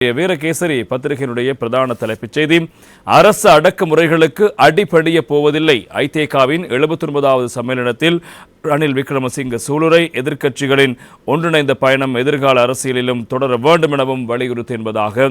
வீரகேசரி பத்திரிகையினுடைய பிரதான தலைப்புச் செய்தி, அரசு அடக்குமுறைகளுக்கு அடிபடிய போவதில்லை. ஐதேகவின் 79வது சம்மேளனத்தில் ரணில் விக்ரமசிங்க சூளுரை. எதிர்க்கட்சிகளின் ஒன்றிணைந்த பயணம் எதிர்கால அரசியலிலும் தொடர வேண்டும் எனவும் வலியுறுத்தி என்பதாக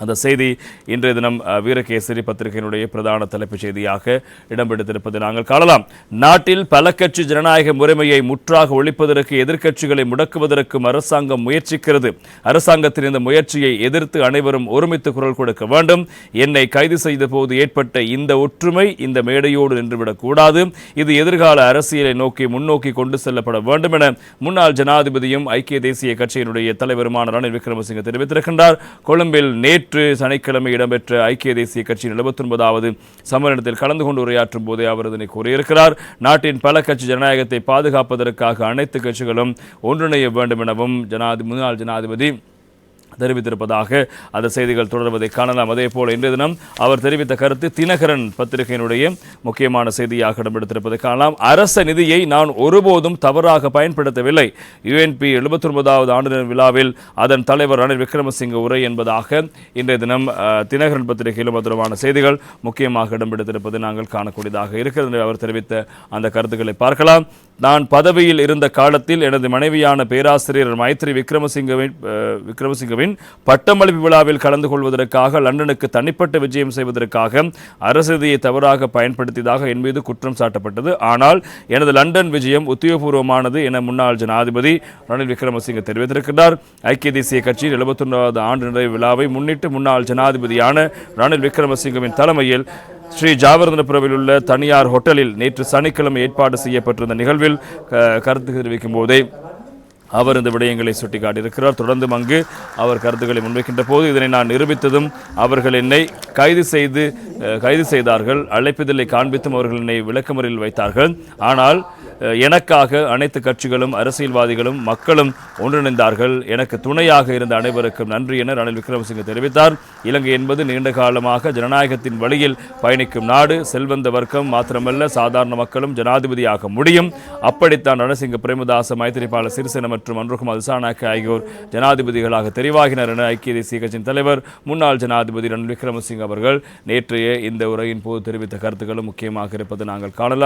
அந்த செய்தி இன்றைய தினம் வீரகேசரி பத்திரிகையினுடைய பிரதான தலைப்புச் செய்தியாக இடம்பெடுத்திருப்பதை நாங்கள் காணலாம். நாட்டில் பல கட்சி ஜனநாயக முறைமையை முற்றாக ஒழிப்பதற்கு எதிர்க்கட்சிகளை முடக்குவதற்கும் அரசாங்கம் முயற்சிக்கிறது. அரசாங்கத்தின் இந்த முயற்சியை எதிர்த்து அனைவரும் ஒருமித்து குரல் கொடுக்க வேண்டும். என்னை கைது செய்த போது ஏற்பட்ட இந்த ஒற்றுமை இந்த மேடையோடு நின்றுவிடக் கூடாது. இது எதிர்கால அரசியலை நோக்கி முன்னோக்கி கொண்டு செல்லப்பட வேண்டும் என முன்னாள் ஜனாதிபதியும் ஐக்கிய தேசிய கட்சியினுடைய தலைவருமான ரணில் விக்ரமசிங்க தெரிவித்திருக்கின்றார். கொழும்பில் நேற்று சனிக்கிழமை இடம்பெற்ற ஐக்கிய தேசிய கட்சியின் 79வது சம்மேளனத்தில் கலந்து கொண்டு உரையாற்றும் போதே அவர் இதனை கூறியிருக்கிறார். நாட்டின் பல கட்சி ஜனநாயகத்தை பாதுகாப்பதற்காக அனைத்து கட்சிகளும் ஒன்றிணைய வேண்டும் எனவும் முன்னாள் ஜனாதிபதி தெரிவித்திருப்பதாக அந்த செய்திகள் தொடர்வதை காணலாம். அதே போல இன்றைய தினம் அவர் தெரிவித்த கருத்து தினகரன் பத்திரிகையினுடைய முக்கியமான செய்தியாக இடம்பெடுத்திருப்பதை காணலாம். அரச நிதியை நான் ஒருபோதும் தவறாக பயன்படுத்தவில்லை. UNP 79வது ஆண்டு விழாவில் அதன் தலைவர் ரணில் விக்ரமசிங்க உரை என்பதாக இன்றைய தினம் தினகரன் பத்திரிகையிலும் தொடர்பான செய்திகள் முக்கியமாக இடம்பெடுத்திருப்பதை நாங்கள் காணக்கூடியதாக இருக்கிறது. அவர் தெரிவித்த அந்த கருத்துக்களை பார்க்கலாம். நான் பதவியில் இருந்த காலத்தில் எனது மனைவியான பேராசிரியர் மைத்ரி விக்ரமசிங்கவின் பட்டமளிப்பு விழாவில் கலந்து கொள்வதற்காக லண்டனுக்கு தனிப்பட்ட விஜயம் செய்வதற்காக அரசு நிதியை தவறாக பயன்படுத்தியதாக என் மீது குற்றம் சாட்டப்பட்டது. ஆனால் எனது லண்டன் விஜயம் உத்தியோகபூர்வமானது என முன்னாள் ஜனாதிபதி ரணில் விக்ரமசிங்க தெரிவித்திருக்கிறார். ஐக்கிய தேசிய கட்சியின் 79வது ஆண்டு நிறைவு விழாவை முன்னிட்டு முன்னாள் ஜனாதிபதியான ரணில் விக்ரமசிங்கவின் தலைமையில் ஸ்ரீ ஜாவர்தனபுரவில் உள்ள தனியார் ஹோட்டலில் நேற்று சனிக்கிழமை ஏற்பாடு செய்யப்பட்டிருந்த நிகழ்வில் கருத்து தெரிவிக்கும் போதே அவர் இந்த விடயங்களை சுட்டிக்காட்டியிருக்கிறார். தொடர்ந்து அங்கு அவர் கருத்துக்களை முன்வைக்கின்ற போது இதனை நான் நிரூபித்ததும் அவர்கள் என்னை கைது செய்தார்கள். அழைப்பிதழை காண்பித்தும் அவர்கள் என்னை விளக்கமறியலில் வைத்தார்கள். ஆனால் எனக்காக அனைத்து கட்சிகளும் அரசியல்வாதிகளும் மக்களும் ஒன்றிணைந்தார்கள். எனக்கு துணையாக இருந்த அனைவருக்கும் நன்றி என ரணில் விக்ரமசிங்க தெரிவித்தார். இலங்கை என்பது நீண்ட காலமாக ஜனநாயகத்தின் வழியில் பயணிக்கும் நாடு. செல்வந்த வர்க்கம் மாத்திரமல்ல சாதாரண மக்களும் ஜனாதிபதியாக முடியும். அப்படித்தான் ரணசிங்க பிரேமதாச, மைத்திரிபால சிறிசேன மற்றும் அன்ருகுமார் திசாநாயக்க ஆகியோர் ஜனாதிபதிகளாக தெரிவாகினர் என ஐக்கிய தேசிய கட்சியின் தலைவர் முன்னாள் ஜனாதிபதி ரணில் விக்ரமசிங்க அவர்கள் நேற்றைய இந்த உரையின் போது தெரிவித்த கருத்துக்களும் முக்கியமாக இருப்பது நாங்கள் காணலாம்.